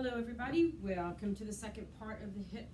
Hello everybody, welcome to the second part of the hip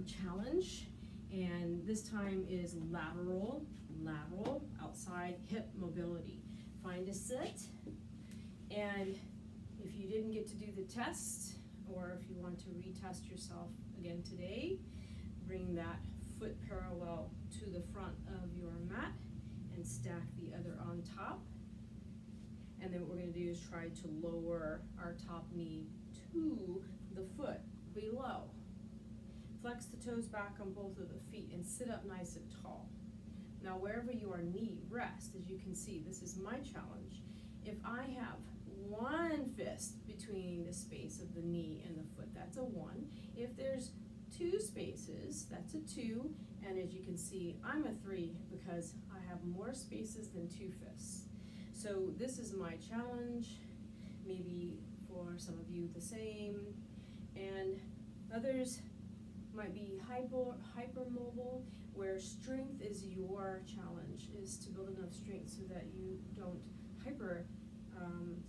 challenge, and this time is lateral outside hip mobility. Find a sit, and if you didn't get to do the test, or if you want to retest yourself again today, bring that foot parallel to the front of your mat and stack the other on top. And then what we're going to do is try to lower our top knee to the foot below. Flex the toes back on both of the feet and sit up nice and tall. Now wherever your knee rests, as you can see, this is my challenge. If I have one fist between the space of the knee and the foot, that's a 1. If there's 2 spaces, that's a 2. And as you can see, I'm a 3 because I have more spaces than 2 fists. So this is my challenge, maybe for some of you the same, and others might be hypermobile, where strength is your challenge, is to build enough strength so that you don't hyper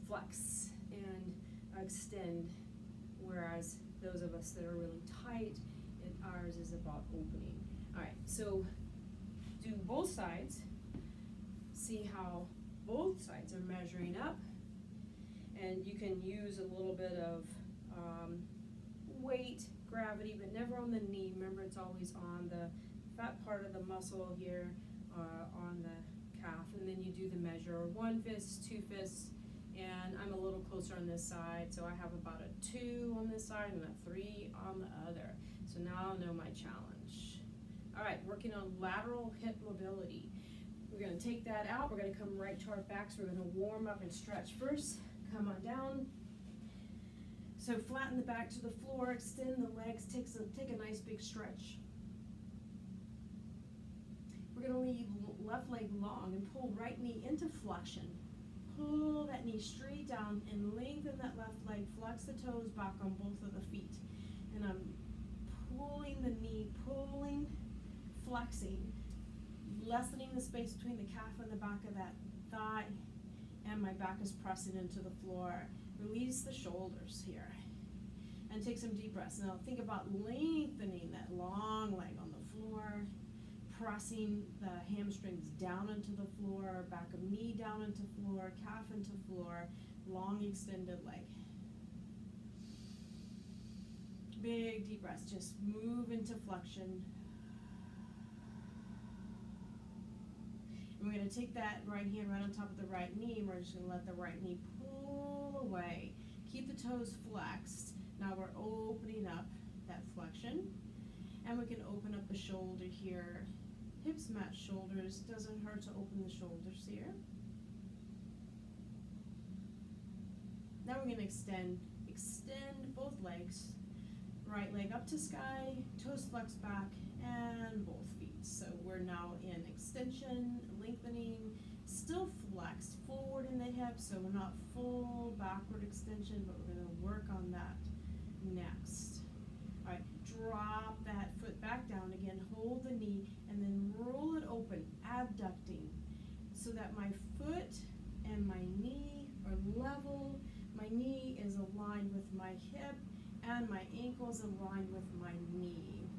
flex and extend, whereas those of us that are really tight, ours is about opening. All right, so do both sides, see how both sides are measuring up, and you can use a little bit of weight, gravity, but never on the knee. Remember, it's always on the fat part of the muscle here, on the calf, and then you do the measure, 1 fist, 2 fists, and I'm a little closer on this side, so I have about a 2 on this side and a 3 on the other. So now I'll know my challenge. All right, working on lateral hip mobility. We're going to take that out. We're going to come right to our backs. We're going to warm up and stretch first. Come on down. So flatten the back to the floor. Extend the legs. Take a nice big stretch. We're going to leave left leg long and pull right knee into flexion. Pull that knee straight down and lengthen that left leg. Flex the toes back on both of the feet. And I'm pulling the knee, flexing, lessening the space between the calf and the back of that thigh, and my back is pressing into the floor. Release the shoulders here and take some deep breaths. Now think about lengthening that long leg on the floor, pressing the hamstrings down into the floor, back of knee down into floor, calf into floor, long extended leg. Big deep breaths, just move into flexion. We're going to take that right hand right on top of the right knee, and we're just going to let the right knee pull away. Keep the toes flexed. Now we're opening up that flexion, and we can open up the shoulder here. Hips match shoulders. Doesn't hurt to open the shoulders here. Now we're going to extend both legs. Right leg up to sky, toes flex back, and both feet. So we're now in extension, lengthening, still flexed forward in the hips, so we're not full backward extension, but we're going to work on that next. All right, drop that foot back down again, hold the knee, and then roll it open, abducting, so that my foot and my knee are level, my knee is aligned with my hip, and my ankles aligned with my knee.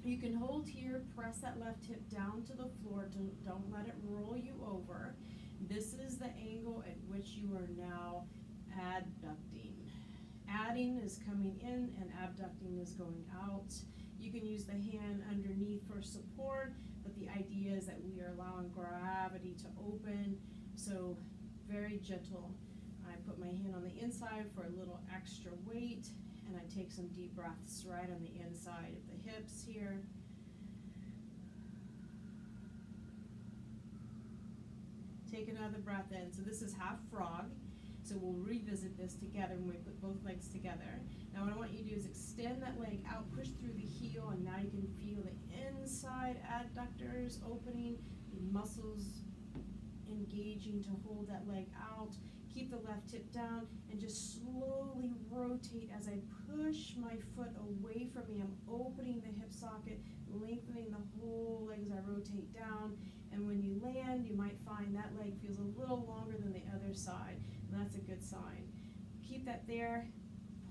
You can hold here, press that left hip down to the floor, don't let it roll you over. This is the angle at which you are now abducting. Adding is coming in and abducting is going out. You can use the hand underneath for support, but the idea is that we are allowing gravity to open, so very gentle. I put my hand on the inside for a little extra weight, and I take some deep breaths right on the inside of the hips here. Take another breath in. So this is half frog. So we'll revisit this together when we put both legs together. Now what I want you to do is extend that leg out, push through the heel, and now you can feel the inside adductors opening, the muscles engaging to hold that leg out. Keep the left hip down and just slowly rotate as I push my foot away from me. I'm opening the hip socket, lengthening the whole leg as I rotate down. And when you land, you might find that leg feels a little longer than the other side. And that's a good sign. keep that there.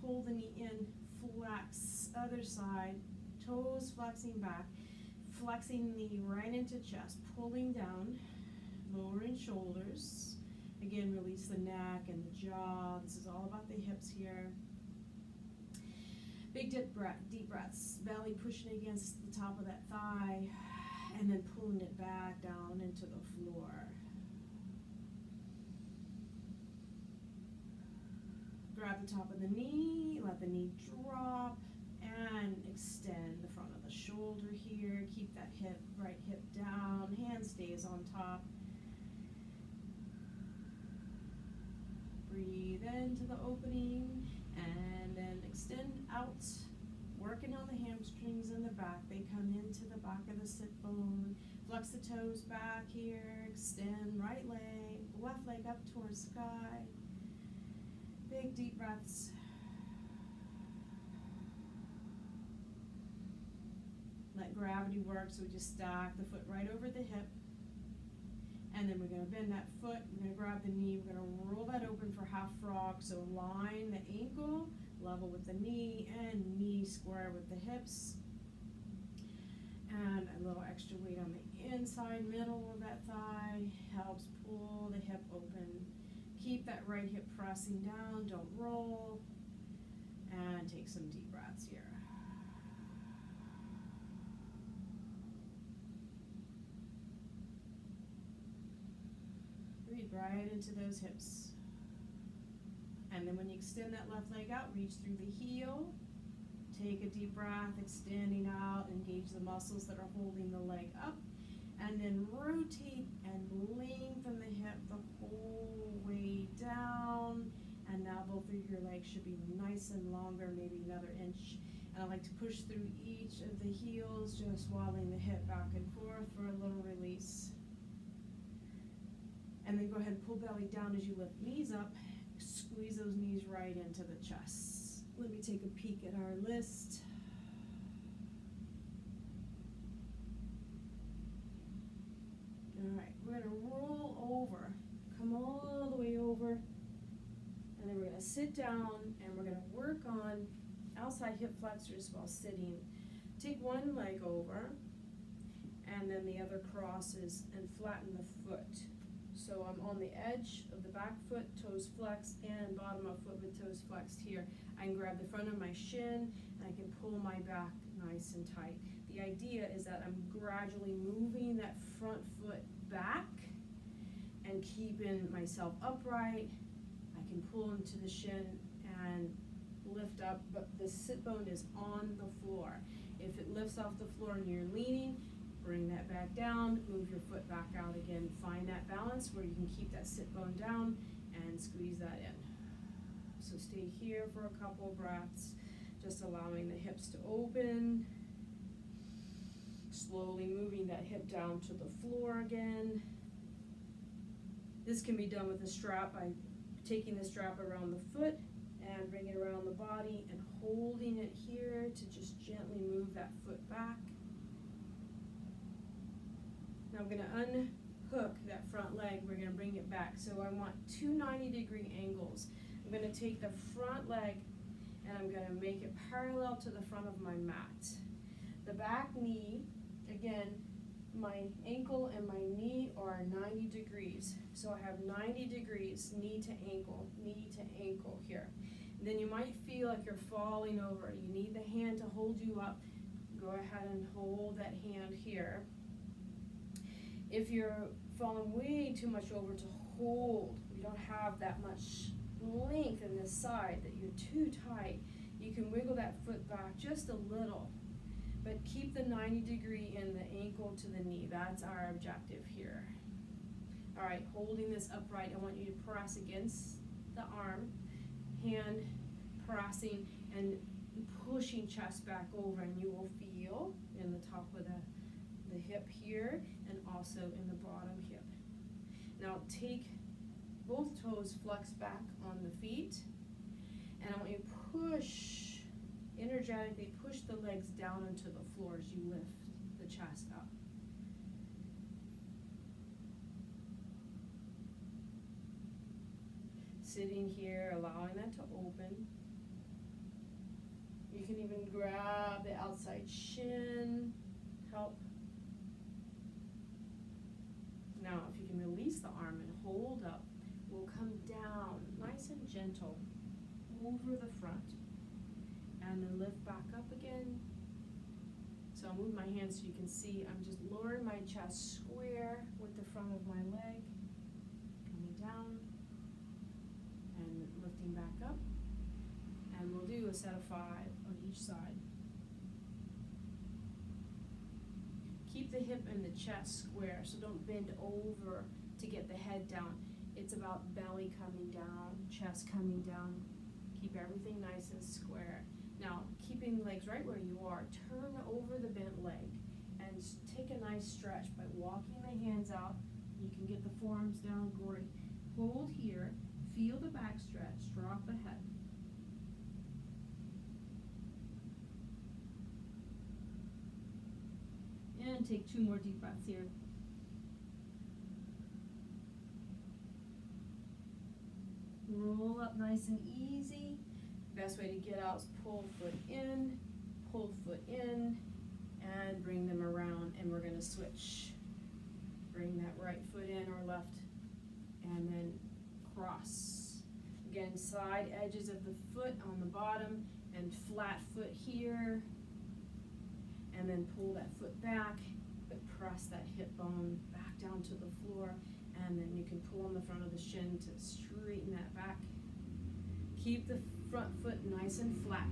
Pull the knee in, flex, other side, toes flexing back, flexing knee right into chest, pulling down, lowering shoulders. Again, release the neck and the jaw. This is all about the hips here. Big deep breaths, belly pushing against the top of that thigh, and then pulling it back down into the floor. Grab the top of the knee, let the knee drop, and extend the front of the shoulder here. Keep that hip, right hip down, hand stays on top. Breathe into the opening, and then extend out, working on the hamstrings in the back. They come into the back of the sit bone. Flex the toes back here, extend right leg, left leg up towards sky. Big deep breaths. Let gravity work, so we just stack the foot right over the hip. And then we're going to bend that foot, we're going to grab the knee, we're going to roll that open for half frog. So line the ankle, level with the knee, and knee square with the hips. And a little extra weight on the inside middle of that thigh helps pull the hip open. Keep that right hip pressing down, don't roll. And take some deep breaths here. Breathe right into those hips. And then when you extend that left leg out, reach through the heel. Take a deep breath, extending out, engage the muscles that are holding the leg up. And then rotate and lengthen the hip the whole way down. And now both of your legs should be nice and longer, maybe another inch. And I like to push through each of the heels, just wobbling the hip back and forth for a little release. And then go ahead and pull belly down as you lift knees up. Squeeze those knees right into the chest. Let me take a peek at our list. All right, we're going to roll over, come all the way over, and then we're going to sit down and we're going to work on outside hip flexors while sitting. Take one leg over and then the other crosses and flatten the foot. So I'm on the edge of the back foot, toes flexed, and bottom of foot with toes flexed here. I can grab the front of my shin and I can pull my back nice and tight. The idea is that I'm gradually moving that front foot back and keeping myself upright. I can pull into the shin and lift up, but the sit bone is on the floor. If it lifts off the floor and you're leaning, bring that back down, move your foot back out again. Find that balance where you can keep that sit bone down and squeeze that in. So stay here for a couple breaths, just allowing the hips to open. Slowly moving that hip down to the floor again. This can be done with a strap by taking the strap around the foot and bring it around the body and holding it here to just gently move that foot back. Now I'm going to unhook that front leg. We're going to bring it back. So I want two 90-degree angles. I'm going to take the front leg and I'm going to make it parallel to the front of my mat. The back knee, again, my ankle and my knee are 90 degrees. So I have 90 degrees, knee to ankle here. And then you might feel like you're falling over. You need the hand to hold you up. Go ahead and hold that hand here. If you're falling way too much over to hold, you don't have that much length in this side, that you're too tight, you can wiggle that foot back just a little, but keep the 90 degree in the ankle to the knee. That's our objective here. All right, holding this upright, I want you to press against the arm, hand pressing and pushing chest back over, and you will feel in the top of the hip here and also in the bottom hip. Now take both toes flex back on the feet, and I want you to push, energetically push the legs down into the floor as you lift the chest up. Sitting here, allowing that to open. You can even grab the outside shin, help. Now, if you can release the arm and hold up, we'll come down, nice and gentle, over the front, and then lift back up again. So I'll move my hands so you can see I'm just lowering my chest square with the front of my leg, coming down, and lifting back up. And we'll do a set of 5 on each side. Keep the hip and the chest square, so don't bend over to get the head down. It's about belly coming down, chest coming down. Keep everything nice and square. Now, keeping the legs right where you are, turn over the bent leg and take a nice stretch by walking the hands out. You can get the forearms down, great. Hold here, feel the back stretch, drop the head. And take 2 more deep breaths here. Roll up nice and easy. Best way to get out is pull foot in, and bring them around, and we're gonna switch. Bring that right foot in or left, and then cross. Again, side edges of the foot on the bottom, and flat foot here. And then pull that foot back, but press that hip bone back down to the floor, and then you can pull on the front of the shin to straighten that back. Keep the front foot nice and flat.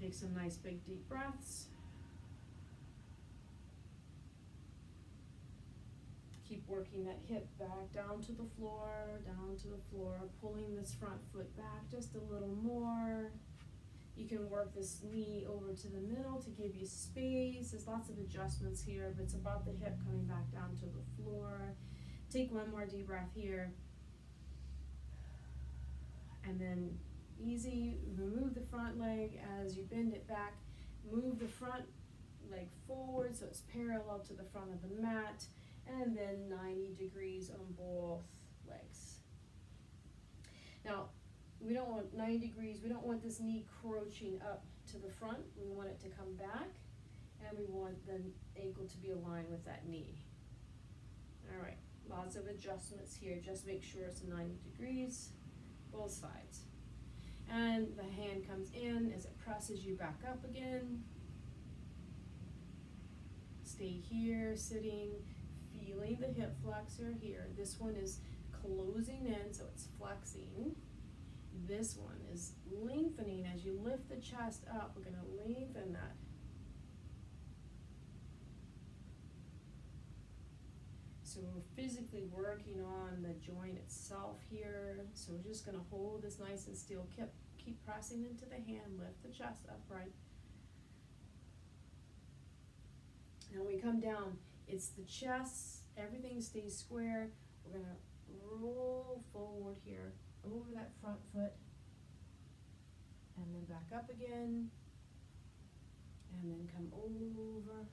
Take some nice big deep breaths. Keep working that hip back down to the floor, pulling this front foot back just a little more. You can work this knee over to the middle to give you space. There's lots of adjustments here, but it's about the hip coming back down to the floor. Take 1 more deep breath here. And then easy, remove the front leg as you bend it back. Move the front leg forward so it's parallel to the front of the mat. And then 90 degrees on both legs. Now, we don't want 90 degrees, we don't want this knee crouching up to the front. We want it to come back, and we want the ankle to be aligned with that knee. All right, lots of adjustments here. Just make sure it's 90 degrees, both sides. And the hand comes in as it presses you back up again. Stay here, sitting, feeling the hip flexor here. This one is closing in, so it's flexing. This one is lengthening as you lift the chest up. We're going to lengthen that. So we're physically working on the joint itself here. So we're just going to hold this nice and still. Keep pressing into the hand. Lift the chest upright. And when we come down, it's the chest. Everything stays square. We're going to roll forward here over that front foot, and then back up again, and then come over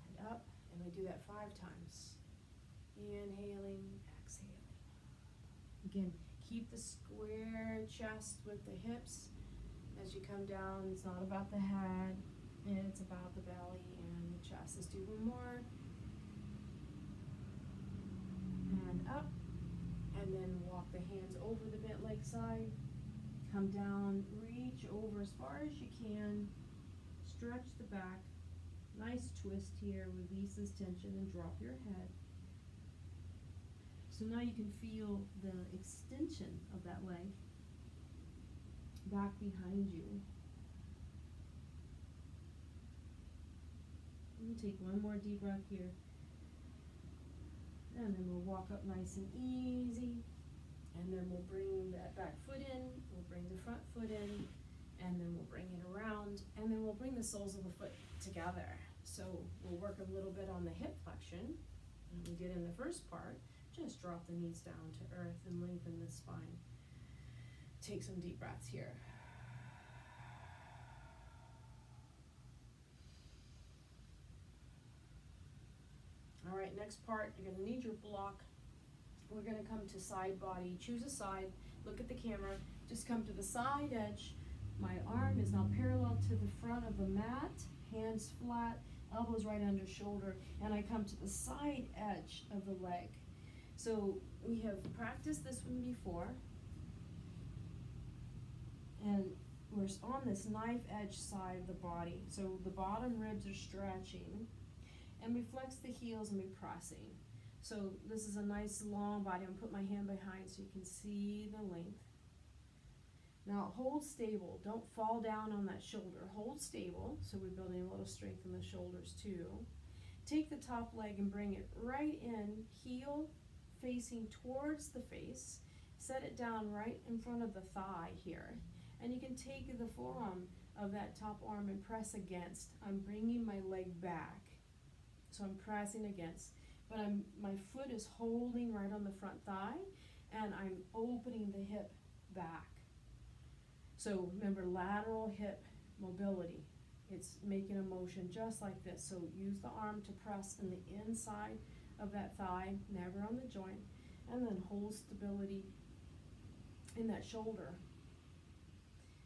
and up, and we do that 5 times. Inhaling, exhaling. Again, keep the square chest with the hips as you come down. It's not about the head, it's about the belly and the chest. Let's do 1 more. And up. And then walk the hands over the bent leg side. Come down, reach over as far as you can. Stretch the back. Nice twist here. Release this tension and drop your head. So now you can feel the extension of that leg back behind you. We'll take 1 more deep breath here. And then we'll walk up nice and easy. And then we'll bring that back foot in. We'll bring the front foot in. And then we'll bring it around. And then we'll bring the soles of the foot together. So we'll work a little bit on the hip flexion. And we did in the first part. Just drop the knees down to earth and lengthen the spine. Take some deep breaths here. All right, next part, you're gonna need your block. We're gonna come to side body. Choose a side, look at the camera, just come to the side edge. My arm is now parallel to the front of the mat, hands flat, elbows right under shoulder, and I come to the side edge of the leg. So we have practiced this one before, and we're on this knife edge side of the body. So the bottom ribs are stretching, and we flex the heels and we're pressing. So this is a nice long body. I'm gonna put my hand behind so you can see the length. Now hold stable, don't fall down on that shoulder. Hold stable, so we're building a little strength in the shoulders too. Take the top leg and bring it right in, heel facing towards the face. Set it down right in front of the thigh here. And you can take the forearm of that top arm and press against. I'm bringing my leg back. So I'm pressing against, but my foot is holding right on the front thigh, and I'm opening the hip back. So remember, lateral hip mobility. It's making a motion just like this. So use the arm to press in the inside of that thigh, never on the joint, and then hold stability in that shoulder.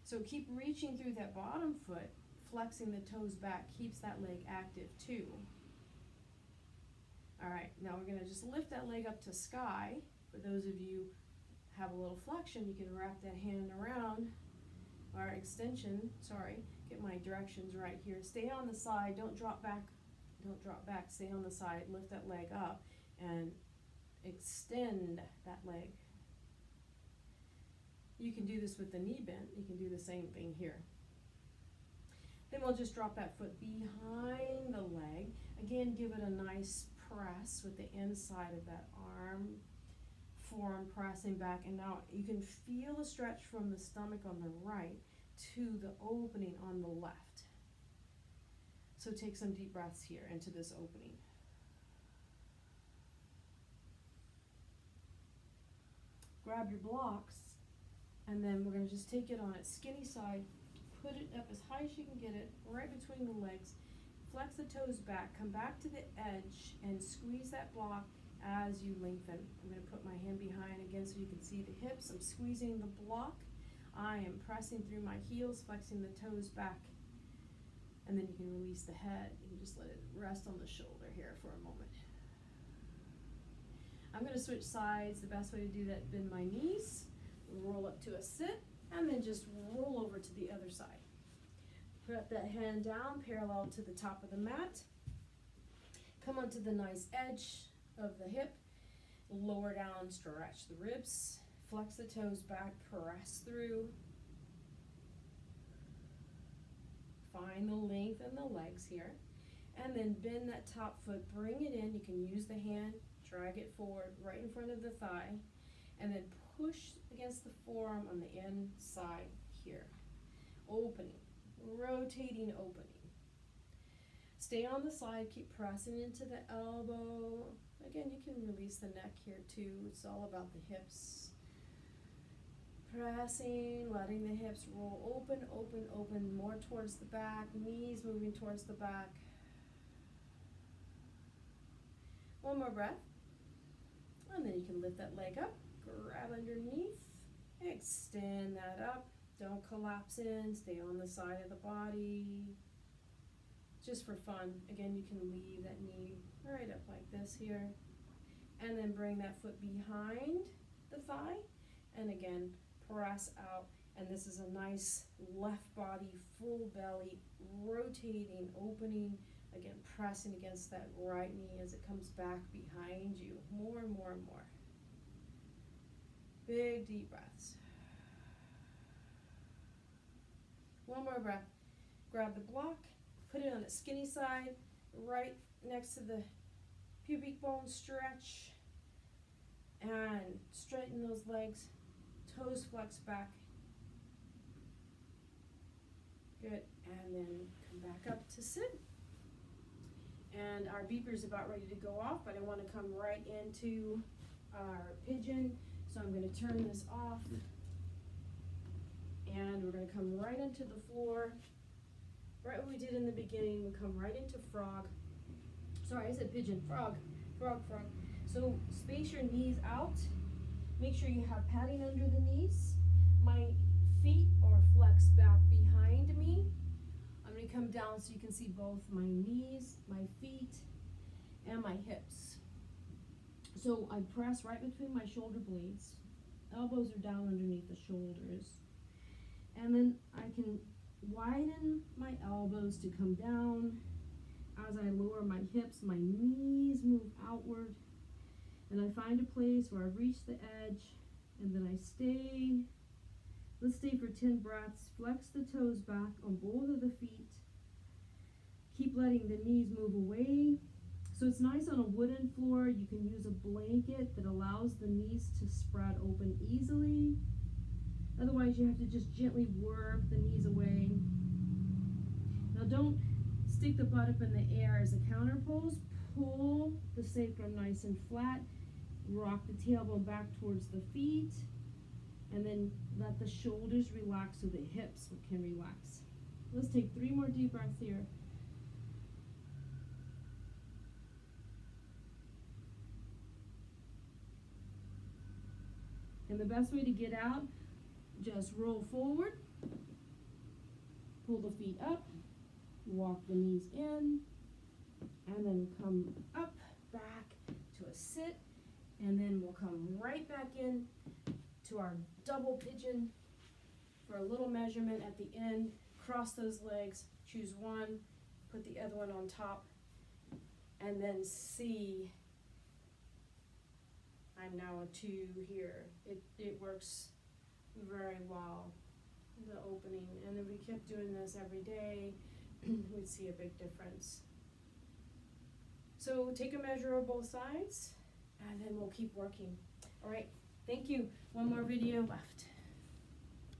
So keep reaching through that bottom foot, flexing the toes back, keeps that leg active too. All right, now we're gonna just lift that leg up to sky. For those of you who have a little flexion, you can wrap that hand around, or extension, sorry, get my directions right here. Stay on the side, don't drop back, stay on the side, lift that leg up, and extend that leg. You can do this with the knee bent, you can do the same thing here. Then we'll just drop that foot behind the leg. Again, give it a nice press with the inside of that arm, forearm pressing back, and now you can feel the stretch from the stomach on the right to the opening on the left. So take some deep breaths here into this opening. Grab your blocks, and then we're going to just take it on its skinny side, put it up as high as you can get it, right between the legs. Flex the toes back, come back to the edge, and squeeze that block as you lengthen. I'm going to put my hand behind again so you can see the hips. I'm squeezing the block. I am pressing through my heels, flexing the toes back, and then you can release the head. You can just let it rest on the shoulder here for a moment. I'm going to switch sides. The best way to do that, bend my knees, roll up to a sit, and then just roll over to the other side. Put that hand down, parallel to the top of the mat. Come onto the nice edge of the hip. Lower down, stretch the ribs. Flex the toes back, press through. Find the length in the legs here. And then bend that top foot, bring it in. You can use the hand, drag it forward right in front of the thigh. And then push against the forearm on the inside here. Opening. Rotating, opening. Stay on the side, keep pressing into the elbow. Again, you can release the neck here too. It's all about the hips. Pressing, letting the hips roll open, open, open, more towards the back, knees moving towards the back. One more breath. And then you can lift that leg up, grab underneath, extend that up. Don't collapse in, stay on the side of the body. Just for fun. Again, you can leave that knee right up like this here. And then bring that foot behind the thigh. And again, press out. And this is a nice left body, full belly, rotating, opening. Again, pressing against that right knee as it comes back behind you. More and more and more. Big, deep breaths. One more breath. Grab the block, put it on the skinny side, right next to the pubic bone, stretch, and straighten those legs, toes flex back. Good, and then come back up to sit. And our beeper's about ready to go off, but I want to come right into our pigeon, so I'm going to turn this off. And we're going to come right into the floor. Right what we did in the beginning, we come right into frog. Sorry, I said pigeon, frog. Frog, frog. So space your knees out. Make sure you have padding under the knees. My feet are flexed back behind me. I'm going to come down so you can see both my knees, my feet, and my hips. So I press right between my shoulder blades. Elbows are down underneath the shoulders. And then I can widen my elbows to come down. As I lower my hips, my knees move outward. And I find a place where I've reached the edge. And then I stay. Let's stay for 10 breaths. Flex the toes back on both of the feet. Keep letting the knees move away. So it's nice on a wooden floor. You can use a blanket that allows the knees to spread open easily. Otherwise, you have to just gently work the knees away. Now don't stick the butt up in the air as a counter pose. Pull the sacrum nice and flat. Rock the tailbone back towards the feet. And then let the shoulders relax so the hips can relax. Let's take 3 more deep breaths here. And the best way to get out, just roll forward, pull the feet up, walk the knees in, and then come up, back to a sit, and then we'll come right back in to our double pigeon for a little measurement at the end. Cross those legs, choose one, put the other one on top, and then see. I'm now a 2 here. It works very well, the opening. And if we kept doing this every day, we'd see a big difference. So take a measure of both sides, and then we'll keep working. All right, thank you. One more video left.